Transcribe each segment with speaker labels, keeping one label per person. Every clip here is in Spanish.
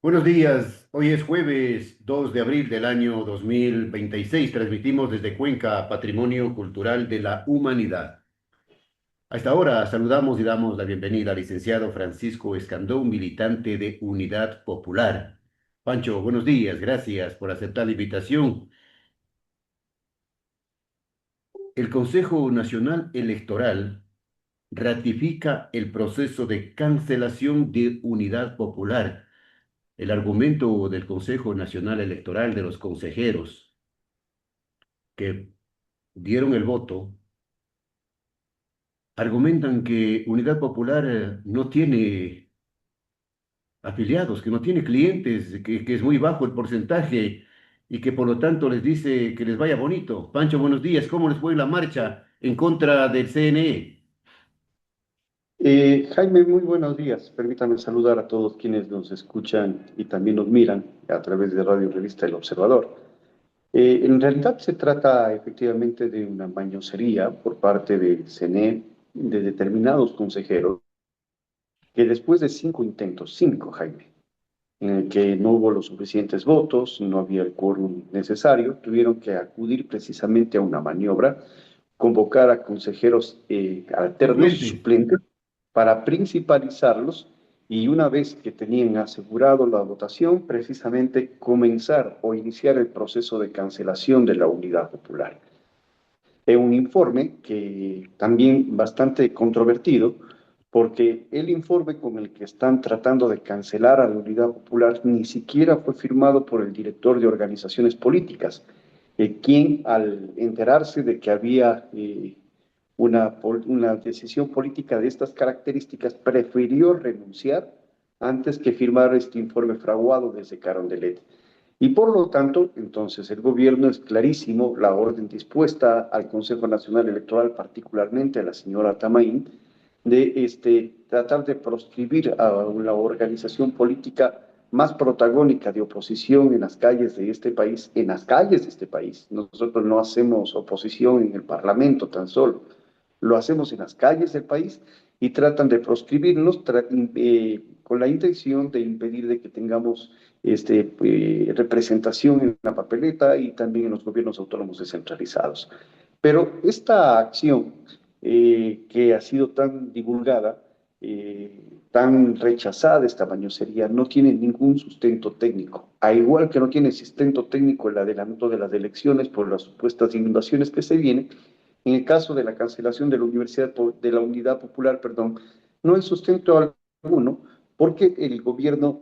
Speaker 1: Buenos días, hoy es jueves 2 de abril del año 2026. Transmitimos desde Cuenca, Patrimonio Cultural de la Humanidad. A esta hora saludamos y damos la bienvenida al licenciado Francisco Escandón, militante de Unidad Popular. Pancho, buenos días, gracias por aceptar la invitación. El Consejo Nacional Electoral ratifica el proceso de cancelación de Unidad Popular. El argumento del Consejo Nacional Electoral de los consejeros que dieron el voto argumentan que Unidad Popular no tiene afiliados, que no tiene clientes, que es muy bajo el porcentaje y que por lo tanto les dice que les vaya bonito. Pancho, buenos días, ¿cómo les fue la marcha en contra del CNE?
Speaker 2: Jaime, muy buenos días. Permítame saludar a todos quienes nos escuchan y también nos miran a través de Radio Revista El Observador. En realidad se trata efectivamente de una mañosería por parte del CNE, de determinados consejeros, que después de 5 intentos, cinco, Jaime, en el que no hubo los suficientes votos, no había el quórum necesario, tuvieron que acudir precisamente a una maniobra, convocar a consejeros alternos,
Speaker 1: Suplentes.
Speaker 2: suplentes, para principalizarlos y una vez que tenían asegurado la votación, precisamente comenzar o iniciar el proceso de cancelación de la Unidad Popular. Es un informe que también bastante controvertido, porque el informe con el que están tratando de cancelar a la Unidad Popular ni siquiera fue firmado por el director de organizaciones políticas, quien al enterarse de que había una decisión política de estas características prefirió renunciar antes que firmar este informe fraguado desde Carondelet. Y por lo tanto, entonces el gobierno es clarísimo, la orden dispuesta al Consejo Nacional Electoral, particularmente a la señora Tamaín, de tratar de proscribir a la organización política más protagónica de oposición en las calles de este país, en las calles de este país. Nosotros no hacemos oposición en el Parlamento tan solo, lo hacemos en las calles del país y tratan de proscribirnos con la intención de impedir de que tengamos representación en la papeleta y también en los gobiernos autónomos descentralizados. Pero esta acción que ha sido tan divulgada, tan rechazada, esta mañosería, no tiene ningún sustento técnico. A igual que no tiene sustento técnico el adelanto de las elecciones por las supuestas inundaciones que se vienen, en el caso de la cancelación de la de la Unidad Popular, perdón, no hay sustento alguno porque el gobierno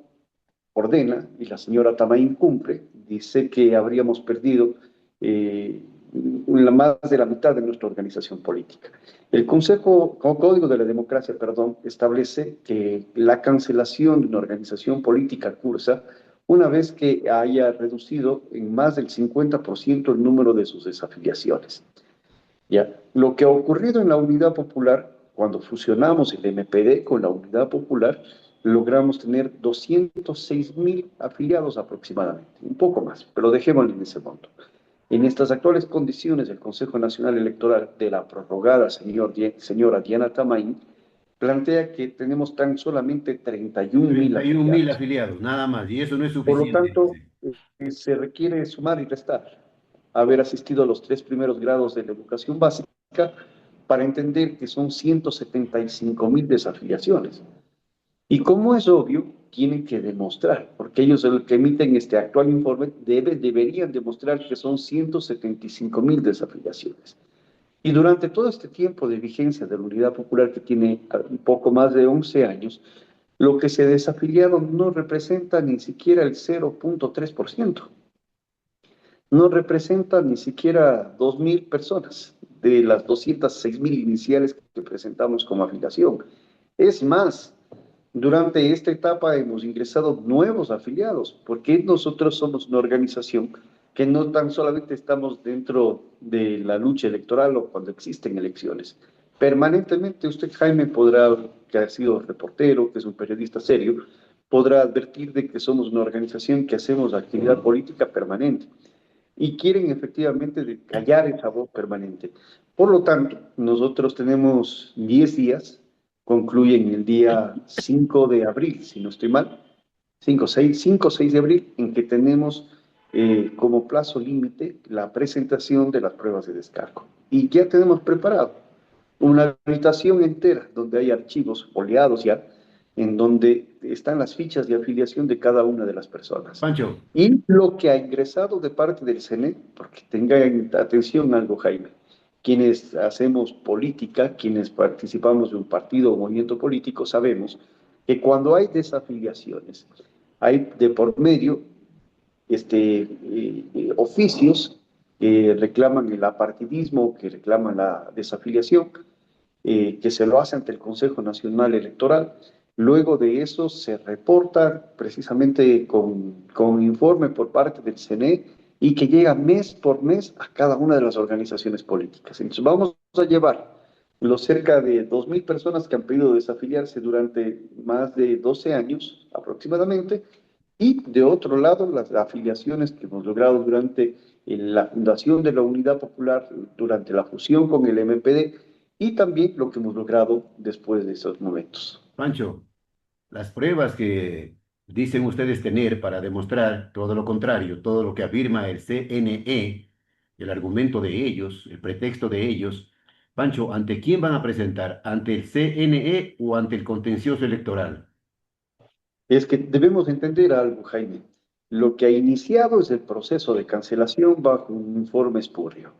Speaker 2: ordena y la señora Tamaín cumple, dice que habríamos perdido más de la mitad de nuestra organización política. El Código de la Democracia, perdón, establece que la cancelación de una organización política cursa una vez que haya reducido en más del 50% el número de sus desafiliaciones. ¿Ya? Lo que ha ocurrido en la Unidad Popular, cuando fusionamos el MPD con la Unidad Popular, logramos tener 206.000 afiliados aproximadamente, un poco más, pero dejémoslo en ese monto. En estas actuales condiciones, el Consejo Nacional Electoral de la prorrogada señora Diana Tamaín plantea que tenemos tan solamente 31.000
Speaker 1: 31.000
Speaker 2: afiliados.
Speaker 1: afiliados, nada más, y eso no es
Speaker 2: Por lo
Speaker 1: suficiente,
Speaker 2: tanto,
Speaker 1: dice.
Speaker 2: se requiere sumar y restar, haber asistido a los 3 primeros grados de la educación básica para entender que son 175.000 desafiliaciones. Y como es obvio, tienen que demostrar, porque ellos el que emiten este actual informe deberían demostrar que son 175.000 desafiliaciones. Y durante todo este tiempo de vigencia de la Unidad Popular, que tiene un poco más de 11 años, lo que se desafiliaron no representa ni siquiera el 0.3%, no representa ni siquiera 2.000 personas de las 206.000 iniciales que presentamos como afiliación. Es más, durante esta etapa hemos ingresado nuevos afiliados, porque nosotros somos una organización que no tan solamente estamos dentro de la lucha electoral o cuando existen elecciones. Permanentemente usted, Jaime, podrá, que ha sido reportero, que es un periodista serio, podrá advertir de que somos una organización que hacemos actividad política permanente y quieren efectivamente callar esa voz permanente. Por lo tanto, nosotros tenemos 10 días, concluyen el día 5 de abril, si no estoy mal, 5 o 6 de abril, en que tenemos como plazo límite la presentación de las pruebas de descargo. Y ya tenemos preparado una habitación entera donde hay archivos oleados ya, en donde están las fichas de afiliación de cada una de las personas.
Speaker 1: Pancho,
Speaker 2: Y lo que ha ingresado de parte del CNE, porque tengan atención algo, Jaime, quienes hacemos política, quienes participamos de un partido o movimiento político, sabemos que cuando hay desafiliaciones, hay de por medio oficios que reclaman el apartidismo, que reclaman la desafiliación, que se lo hace ante el Consejo Nacional Electoral. Luego de eso se reporta precisamente con informe por parte del CNE y que llega mes por mes a cada una de las organizaciones políticas. Entonces vamos a llevar los cerca de 2.000 personas que han pedido desafiliarse durante más de 12 años aproximadamente, y de otro lado las afiliaciones que hemos logrado durante la fundación de la Unidad Popular, durante la fusión con el MPD, y también lo que hemos logrado después de esos momentos.
Speaker 1: Pancho, las pruebas que dicen ustedes tener para demostrar todo lo contrario, todo lo que afirma el CNE, el argumento de ellos, el pretexto de ellos, Pancho, ¿ante quién van a presentar? ¿Ante el CNE o ante el contencioso electoral?
Speaker 2: Es que debemos entender algo, Jaime. Lo que ha iniciado es el proceso de cancelación bajo un informe espurio.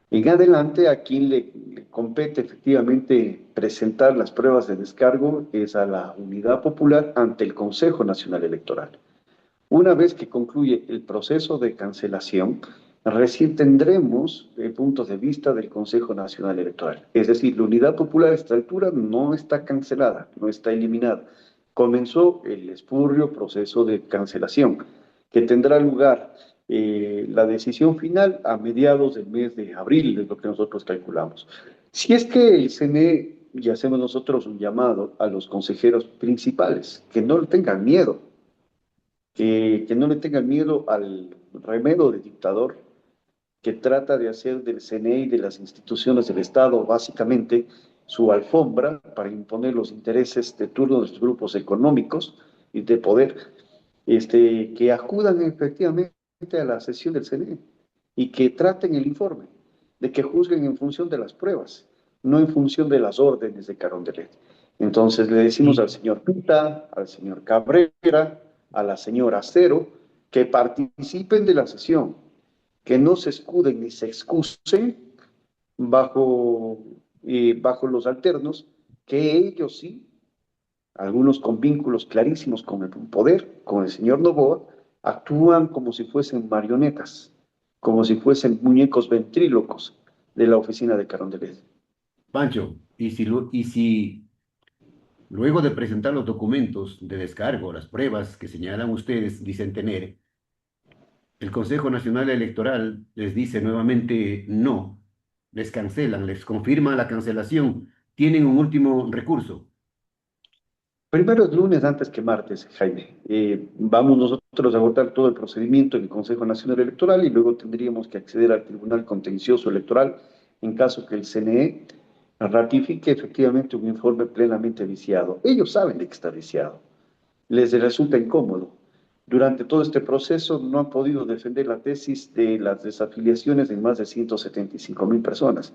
Speaker 2: En adelante, a quien le compete efectivamente presentar las pruebas de descargo es a la Unidad Popular ante el Consejo Nacional Electoral. Una vez que concluye el proceso de cancelación, recién tendremos puntos de vista del Consejo Nacional Electoral. Es decir, la Unidad Popular a esta altura no está cancelada, no está eliminada. Comenzó el espurrio proceso de cancelación, que tendrá lugar la decisión final a mediados del mes de abril, es lo que nosotros calculamos. Si es que el CNE, y hacemos nosotros un llamado a los consejeros principales, que no tengan miedo, que no le tengan miedo al remedo de dictador que trata de hacer del CNE y de las instituciones del Estado básicamente su alfombra para imponer los intereses de turno de los grupos económicos y de poder, que acudan efectivamente a la sesión del CNE y que traten el informe, de que juzguen en función de las pruebas, no en función de las órdenes de Carondelet. Entonces le decimos al
Speaker 1: Y,
Speaker 2: señor Pita, al señor Cabrera, a la señora Cero, que participen de la sesión, que no se escuden ni se excusen bajo, bajo los alternos, que ellos sí, algunos con vínculos clarísimos con el poder, con el señor Novoa, actúan como si fuesen marionetas, como si fuesen muñecos ventrílocos de la oficina de Carondelet.
Speaker 1: Pancho, y si luego de presentar los documentos de descargo, las pruebas que señalan ustedes dicen tener, el Consejo Nacional Electoral les dice nuevamente no, les cancelan, les confirma la cancelación, tienen un último recurso?
Speaker 2: Primero es lunes antes que martes, Jaime. Vamos nosotros a agotar todo el procedimiento en el Consejo Nacional Electoral y luego tendríamos que acceder al Tribunal Contencioso Electoral en caso que el CNE ratifique efectivamente un informe plenamente viciado. Ellos saben de que está viciado, les resulta incómodo. Durante todo este proceso no han podido defender la tesis de las desafiliaciones de más de 175.000 personas,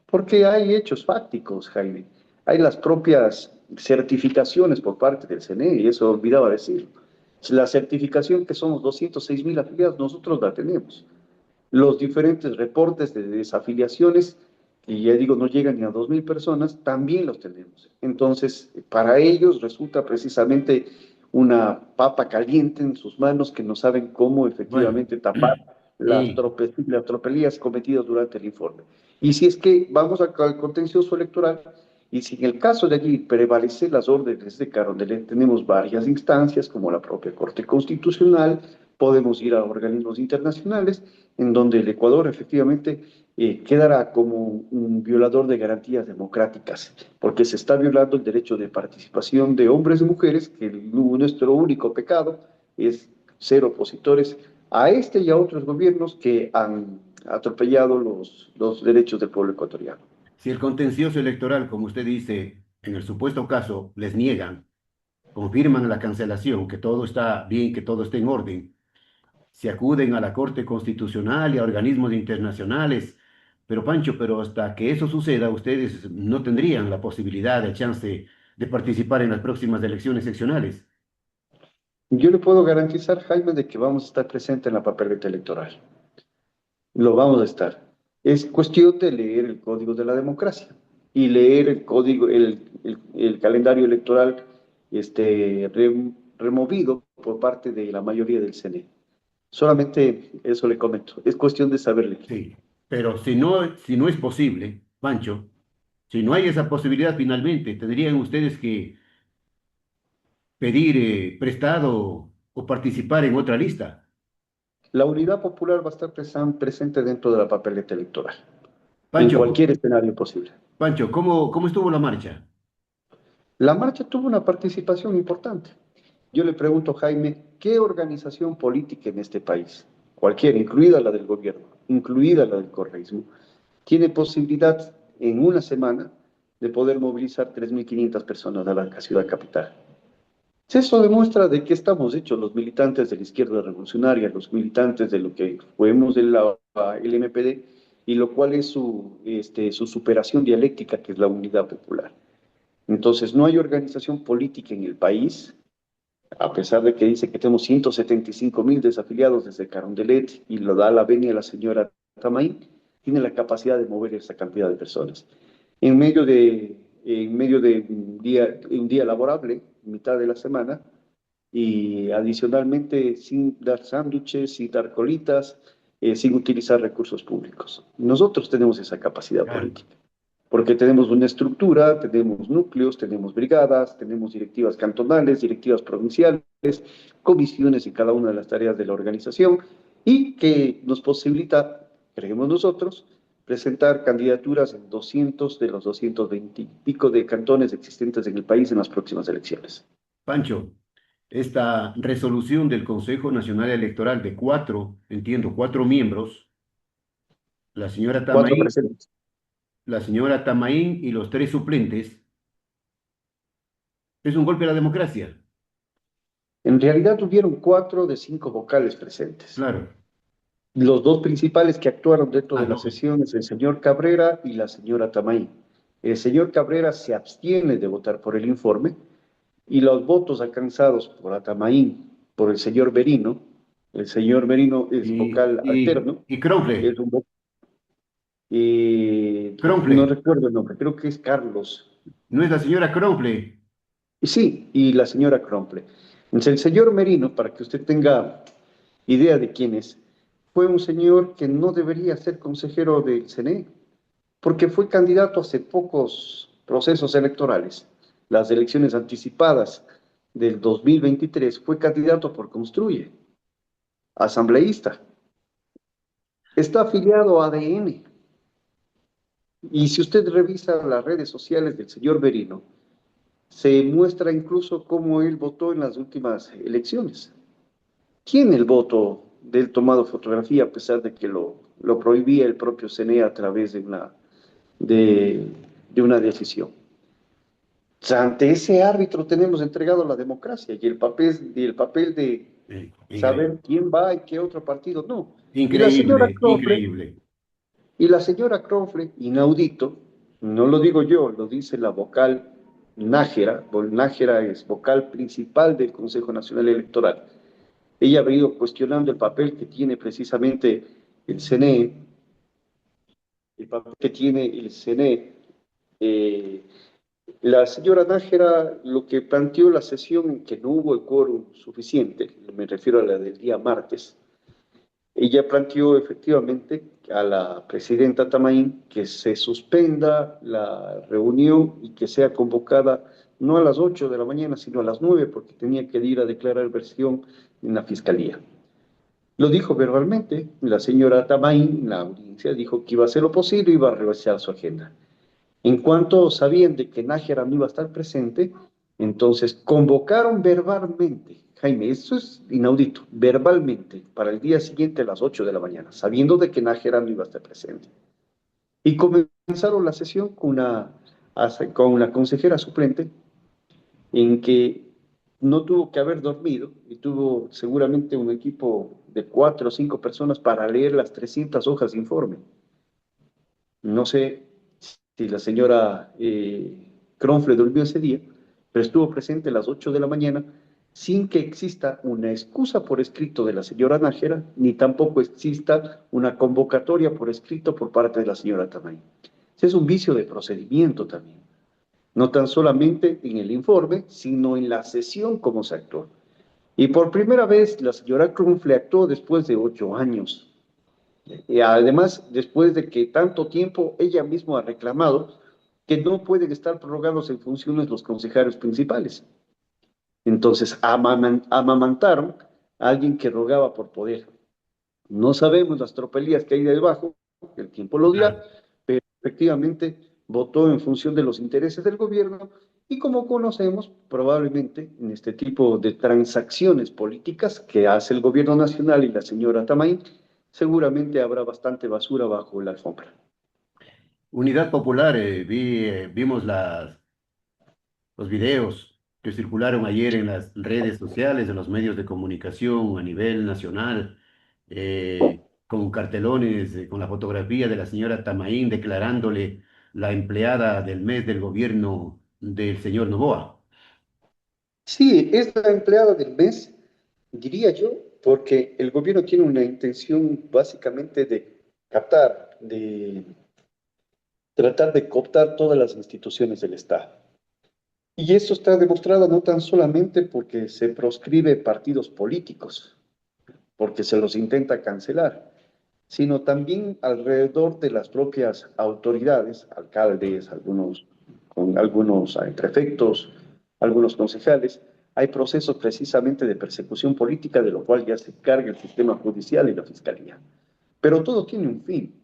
Speaker 2: porque hay hechos fácticos, Jaime. Hay las propias certificaciones por parte del CNE, y eso olvidaba decirlo. La certificación que somos 206.000 afiliados, nosotros la tenemos. Los diferentes reportes de desafiliaciones, que ya digo no llegan ni a 2.000 personas, también los tenemos. Entonces, para ellos resulta precisamente una papa caliente en sus manos que no saben cómo
Speaker 1: Bueno,
Speaker 2: efectivamente tapar
Speaker 1: y
Speaker 2: las tropelías cometidas durante el informe. Y si es que vamos al contencioso electoral, y si en el caso de allí prevalecen las órdenes de Carondelet, tenemos varias instancias, como la propia Corte Constitucional, podemos ir a organismos internacionales, en donde el Ecuador efectivamente quedará como un violador de garantías democráticas, porque se está violando el derecho de participación de hombres y mujeres, que nuestro único pecado es ser opositores a este y a otros gobiernos que han atropellado los derechos del pueblo ecuatoriano.
Speaker 1: si el contencioso electoral, como usted dice, en el supuesto caso, les niegan, confirman la cancelación, que todo está bien, que todo está en orden, se acuden a la Corte Constitucional y a organismos internacionales. Pero Pancho, pero hasta que eso suceda, ustedes no tendrían la posibilidad, de chance de participar en las próximas elecciones seccionales.
Speaker 2: Yo le puedo garantizar, Jaime, de que vamos a estar presentes en la papeleta electoral. Lo vamos a estar. Es cuestión de leer el código de la democracia y leer el código, el calendario electoral removido por parte de la mayoría del CNE. Solamente eso le comento. Es cuestión de saber leer.
Speaker 1: Sí, pero si no es posible, Pancho, si no hay esa posibilidad finalmente, tendrían ustedes que pedir prestado o participar en otra lista.
Speaker 2: La unidad popular va a estar presente dentro de la papeleta electoral, en
Speaker 1: Pancho,
Speaker 2: cualquier escenario posible.
Speaker 1: Pancho, ¿cómo estuvo la marcha?
Speaker 2: La marcha tuvo una participación importante. Yo le pregunto, Jaime, ¿qué organización política en este país, cualquiera, incluida la del gobierno, incluida la del correísmo, tiene posibilidad en una semana de poder movilizar 3.500 personas a la ciudad capital? Eso demuestra de qué estamos hechos los militantes de la izquierda revolucionaria, los militantes de lo que fuimos el MPD, y lo cual es su superación dialéctica, que es la unidad popular. Entonces, no hay organización política en el país, a pesar de que dice que tenemos 175.000 desafiliados desde Carondelet y lo da la venia la señora Tamay, tiene la capacidad de mover esa cantidad de personas. En medio de un día laborable, mitad de la semana, y adicionalmente sin dar sándwiches, sin dar colitas, sin utilizar recursos públicos. Nosotros tenemos esa capacidad
Speaker 1: Claro.
Speaker 2: política porque tenemos una estructura, tenemos núcleos, tenemos brigadas, tenemos directivas cantonales, directivas provinciales, comisiones en cada una de las tareas de la organización y que nos posibilita, creemos nosotros, presentar candidaturas en 200 de los 220 y pico de cantones existentes en el país en las próximas elecciones.
Speaker 1: Pancho, esta resolución del Consejo Nacional Electoral de cuatro, entiendo, cuatro miembros, la señora
Speaker 2: Cuatro
Speaker 1: Tamaín,
Speaker 2: presentes.
Speaker 1: la señora Tamaín y los tres suplentes, es un golpe a la democracia.
Speaker 2: En realidad tuvieron 4 de 5 vocales presentes.
Speaker 1: Claro.
Speaker 2: Los dos principales que actuaron dentro
Speaker 1: Ah,
Speaker 2: de la
Speaker 1: no.
Speaker 2: sesión es el señor Cabrera y la señora Tamay. El señor Cabrera se abstiene de votar por el informe y los votos alcanzados por Atamaín, por el señor Merino es vocal alterno,
Speaker 1: Y Cronfle,
Speaker 2: es un no
Speaker 1: Cronfle,
Speaker 2: recuerdo el nombre, creo que es Carlos.
Speaker 1: no es la señora Cronfle.
Speaker 2: Y sí, y la señora Cromple. Entonces, el señor Merino, para que usted tenga idea de quién es, fue un señor que no debería ser consejero del CNE, porque fue candidato hace pocos procesos electorales, las elecciones anticipadas del 2023, fue candidato por Construye, asambleísta, está afiliado a ADN, y si usted revisa las redes sociales del señor Merino, se muestra incluso cómo él votó en las últimas elecciones. Tiene el voto del tomado fotografía, a pesar de que lo prohibía el propio CNE a través de, de una decisión. O sea, ante ese árbitro tenemos entregado la democracia y el papel de
Speaker 1: Increíble,
Speaker 2: saber quién va y qué otro partido no. Y la señora
Speaker 1: increíble,
Speaker 2: Crofle,
Speaker 1: increíble.
Speaker 2: inaudito, no lo digo yo, lo dice la vocal Nájera. Nájera es vocal principal del Consejo Nacional Electoral. Ella ha venido cuestionando el papel que tiene precisamente el CNE, el papel que tiene el CNE. Eh, la señora Nájera lo que planteó la sesión en que no hubo el quórum suficiente, me refiero a la del día martes, ella planteó efectivamente a la presidenta Tamaín que se suspenda la reunión y que sea convocada no a las 8 de la mañana, sino a las 9, porque tenía que ir a declarar versión en la fiscalía. Lo dijo verbalmente, la señora Tamaín en la audiencia dijo que iba a hacer lo posible y iba a revisar su agenda. En cuanto sabían de que Nájera no iba a estar presente, entonces convocaron verbalmente, Jaime, eso es inaudito, verbalmente, para el día siguiente a las 8 de la mañana, sabiendo de que Nájera no iba a estar presente. Y comenzaron la sesión con una consejera suplente en que no tuvo que haber dormido y tuvo seguramente un equipo de 4 o 5 personas para leer las 300 hojas de informe. No sé si la señora Kronfle durmió ese día, pero estuvo presente a las 8 de la mañana sin que exista una excusa por escrito de la señora Nájera, ni tampoco exista una convocatoria por escrito por parte de la señora Tamay. Ese es un vicio de procedimiento también, no tan solamente en el informe, sino en la sesión como se actuó. Y por primera vez la señora Kronfle actuó después de 8 años. Y además, después de que tanto tiempo ella misma ha reclamado que no pueden estar prorrogados en funciones los consejeros principales. Entonces, amamantaron a alguien que rogaba por poder. No sabemos las tropelías que hay debajo, el tiempo lo dirá,
Speaker 1: Claro.
Speaker 2: pero efectivamente votó en función de los intereses del gobierno y como conocemos, probablemente en este tipo de transacciones políticas que hace el gobierno nacional y la señora Tamaín, seguramente habrá bastante basura bajo la alfombra.
Speaker 1: Unidad Popular, vimos los videos que circularon ayer en las redes sociales, en los medios de comunicación a nivel nacional, con cartelones, con la fotografía de la señora Tamaín declarándole la empleada del mes del gobierno del señor Noboa.
Speaker 2: Sí, es la empleada del mes, diría yo, porque el gobierno tiene una intención básicamente de captar, de tratar de cooptar todas las instituciones del Estado. Y esto está demostrado no tan solamente porque se proscribe partidos políticos, porque se los intenta cancelar, sino también alrededor de las propias autoridades, alcaldes, algunos prefectos, algunos concejales, hay procesos precisamente de persecución política, de lo cual ya se encarga el sistema judicial y la fiscalía. Pero todo tiene un fin.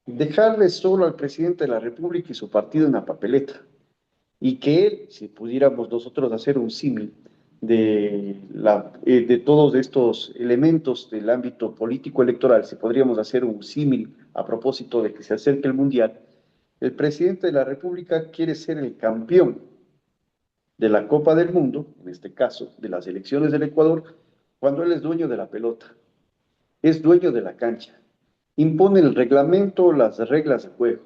Speaker 2: Dejarle solo al presidente de la República y su partido en la papeleta. Y que él, si pudiéramos nosotros hacer un símil de todos estos elementos del ámbito político electoral, si podríamos hacer un símil a propósito de que se acerque el Mundial, el presidente de la República quiere ser el campeón de la Copa del Mundo, en este caso de las elecciones del Ecuador, cuando él es dueño de la pelota, es dueño de la cancha, impone el reglamento, las reglas de juego,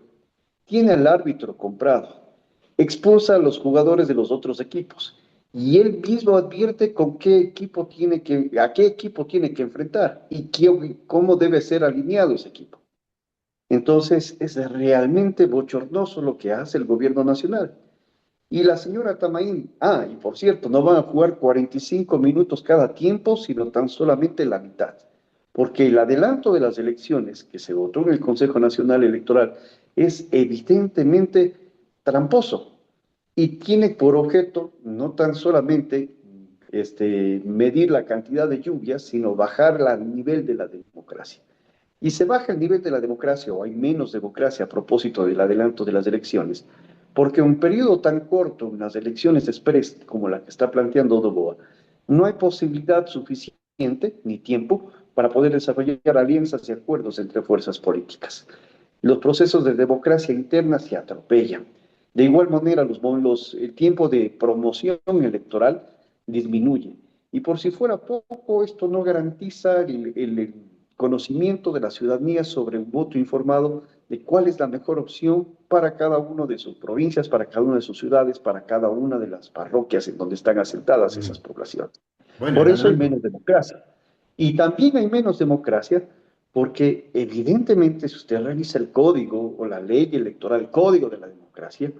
Speaker 2: tiene al árbitro comprado, expulsa a los jugadores de los otros equipos y él mismo advierte con qué equipo a qué equipo tiene que enfrentar y cómo debe ser alineado ese equipo. Entonces es realmente bochornoso lo que hace el gobierno nacional. Y la señora Tamaín, y por cierto, no van a jugar 45 minutos cada tiempo, sino tan solamente la mitad. Porque el adelanto de las elecciones que se votó en el Consejo Nacional Electoral es evidentemente tramposo y tiene por objeto no tan solamente medir la cantidad de lluvias, sino bajar el nivel de la democracia. Y se baja el nivel de la democracia o hay menos democracia a propósito del adelanto de las elecciones, porque un periodo tan corto en las elecciones express como la que está planteando Noboa, no hay posibilidad suficiente ni tiempo para poder desarrollar alianzas y acuerdos entre fuerzas políticas. Los procesos de democracia interna se atropellan. De igual manera, el tiempo de promoción electoral disminuye. Y por si fuera poco, esto no garantiza el conocimiento de la ciudadanía sobre un voto informado de cuál es la mejor opción para cada una de sus provincias, para cada una de sus ciudades, para cada una de las parroquias en donde están asentadas esas
Speaker 1: Mm.
Speaker 2: poblaciones.
Speaker 1: Bueno, el
Speaker 2: Por eso hay menos
Speaker 1: adelanto.
Speaker 2: democracia. Y también hay menos democracia porque evidentemente si usted revisa el código o la ley electoral, el código de la democracia,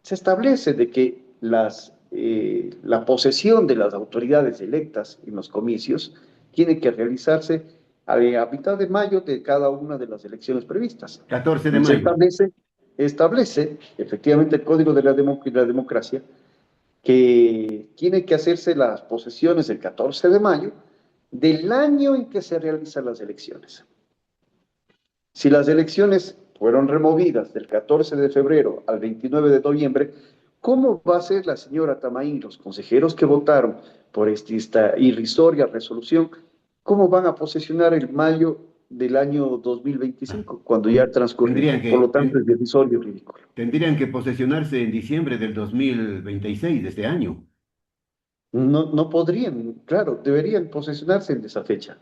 Speaker 2: se establece de que la posesión de las autoridades electas en los comicios tiene que realizarse a mitad de mayo de cada una de las elecciones previstas.
Speaker 1: 14 de
Speaker 2: Y se
Speaker 1: mayo.
Speaker 2: establece efectivamente el código de la democracia que tiene que hacerse las posesiones el 14 de mayo del año en que se realizan las elecciones. Si las elecciones fueron removidas del 14 de febrero al 29 de noviembre, ¿cómo va a ser la señora Tamaín, los consejeros que votaron por esta irrisoria resolución, cómo van a posesionar el mayo del año
Speaker 1: Ah,
Speaker 2: 2025, cuando ya ha transcurrido?
Speaker 1: Tendrían
Speaker 2: Por
Speaker 1: que,
Speaker 2: lo tanto, es irrisorio y ridículo.
Speaker 1: tendrían que posesionarse en diciembre del 2026 de este año.
Speaker 2: No podrían, claro, deberían posesionarse en esa fecha,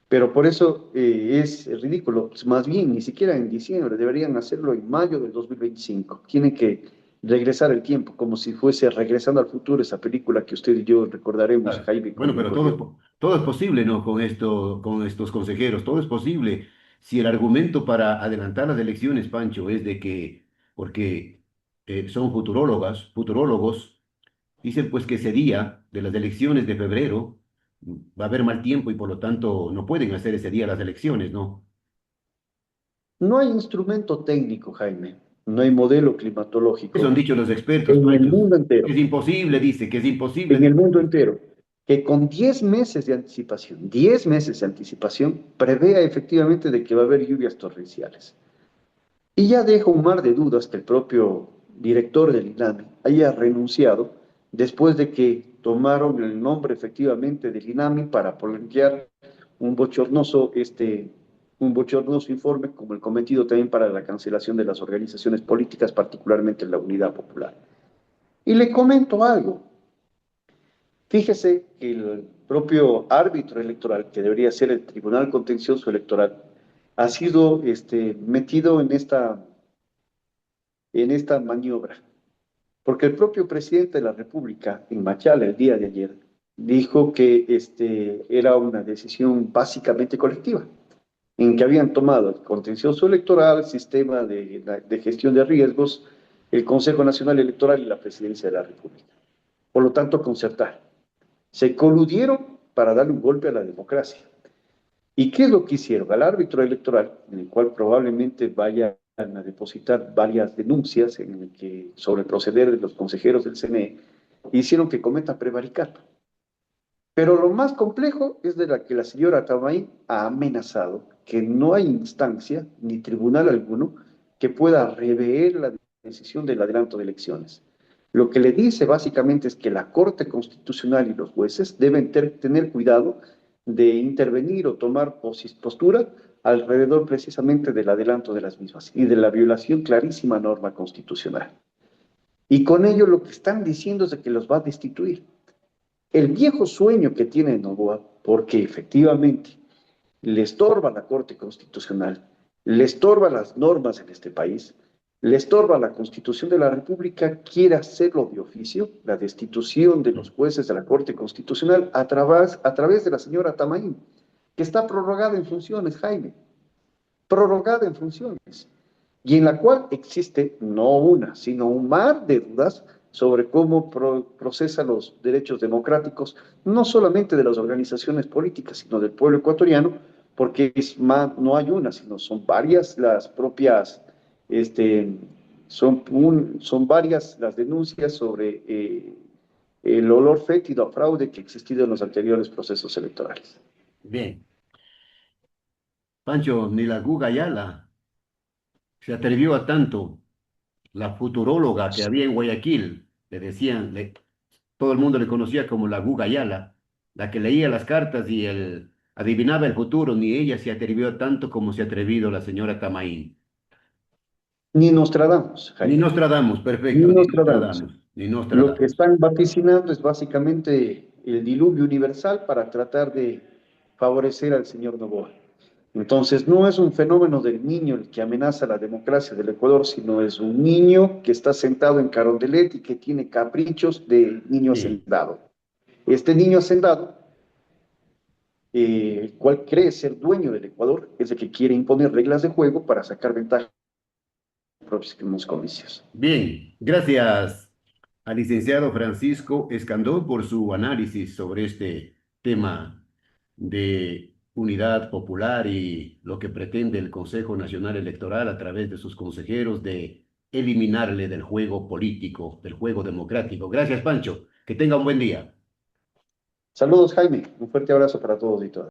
Speaker 2: pero por eso es ridículo. Más bien, ni siquiera en diciembre, deberían hacerlo en mayo del 2025. Tienen que regresar el tiempo, como si fuese Regresando al Futuro, esa película que usted y yo recordaremos,
Speaker 1: Claro.
Speaker 2: Jaime,
Speaker 1: Bueno,
Speaker 2: con
Speaker 1: pero
Speaker 2: Hugo Weaving.
Speaker 1: todo es posible, ¿no? Con esto, con estos consejeros, todo es posible. Si el argumento para adelantar las elecciones, Pancho, es de que, porque son futurólogos, dicen pues que ese día de las elecciones de febrero va a haber mal tiempo y por lo tanto no pueden hacer ese día las elecciones, ¿no?
Speaker 2: No hay instrumento técnico, Jaime, no hay modelo
Speaker 1: Eso han
Speaker 2: climatológico
Speaker 1: dicho los expertos,
Speaker 2: en el
Speaker 1: Pancho.
Speaker 2: mundo entero.
Speaker 1: Es imposible, dice, que es imposible.
Speaker 2: En el mundo entero, que con 10 meses de anticipación, 10 meses de anticipación, prevea efectivamente de que va a haber lluvias torrenciales. Y ya deja un mar de dudas que el propio director del INAMI haya renunciado después de que tomaron el nombre efectivamente del INAMI para plantear un bochornoso, un bochornoso informe como el cometido también para la cancelación de las organizaciones políticas, particularmente la Unidad Popular. Y le comento algo, fíjese que el propio árbitro electoral, que debería ser el Tribunal Contencioso Electoral, ha sido metido en esta maniobra, porque el propio presidente de la República, en Machala, el día de ayer, dijo que era una decisión básicamente colectiva, en que habían tomado el contencioso electoral, el sistema de gestión de riesgos, el Consejo Nacional Electoral y la Presidencia de la República. Por lo tanto, concertar. Se coludieron para darle un golpe a la democracia. ¿Y qué es lo que hicieron? Al árbitro electoral, en el cual probablemente vayan a depositar varias denuncias en el que, sobre el proceder de los consejeros del CNE, hicieron que cometa prevaricato. Pero lo más complejo es de la que la señora Tamay ha amenazado que no hay instancia ni tribunal alguno que pueda rever la decisión del adelanto de elecciones. Lo que le dice básicamente es que la Corte Constitucional y los jueces deben tener cuidado de intervenir o tomar postura alrededor precisamente del adelanto de las mismas y de la violación clarísima norma constitucional. Y con ello lo que están diciendo es de que los va a destituir. El viejo sueño que tiene Novoa, porque efectivamente le estorba la Corte Constitucional, le estorba las normas en este país, le estorba la Constitución de la República, quiere hacerlo de oficio, la destitución de los jueces de la Corte Constitucional a través de la señora Tamaín, que está prorrogada en funciones, Jaime, prorrogada en funciones, y en la cual existe no una, sino un mar de dudas sobre cómo procesa los derechos democráticos, no solamente de las organizaciones políticas, sino del pueblo ecuatoriano, porque es más, no hay una, sino son varias las propias, este, son varias las denuncias sobre el olor fétido a fraude que ha existido en los anteriores procesos electorales.
Speaker 1: Bien. Pancho, ni la Guga Yala se atrevió a tanto. La futuróloga que había en Guayaquil, le decían, todo el mundo le conocía como la Guga Yala, la que leía las cartas y adivinaba el futuro, ni ella se atrevió tanto como se ha atrevido la señora Tamaín.
Speaker 2: Ni Nostradamus,
Speaker 1: Ni
Speaker 2: Jaime,
Speaker 1: Nostradamus,
Speaker 2: ni
Speaker 1: perfecto, ni
Speaker 2: Nostradamus.
Speaker 1: Nostradamus, ni
Speaker 2: Lo que
Speaker 1: Nostradamus.
Speaker 2: están vaticinando es básicamente el diluvio universal para tratar de favorecer al señor Noboa. Entonces, no es un fenómeno del niño el que amenaza la democracia del Ecuador, sino es un niño que está sentado en Carondelet y que tiene caprichos de niño
Speaker 1: Sí,
Speaker 2: hacendado. Este niño hacendado, el cual cree ser dueño del Ecuador, es el que quiere imponer reglas de juego para sacar ventaja en los próximos comicios.
Speaker 1: bien, gracias al licenciado Francisco Escandón por su análisis sobre este tema de unidad popular y lo que pretende el Consejo Nacional Electoral a través de sus consejeros de eliminarle del juego político, del juego democrático. Gracias, Pancho. Que tenga un buen día.
Speaker 2: Saludos, Jaime. Un fuerte abrazo para todos y todas.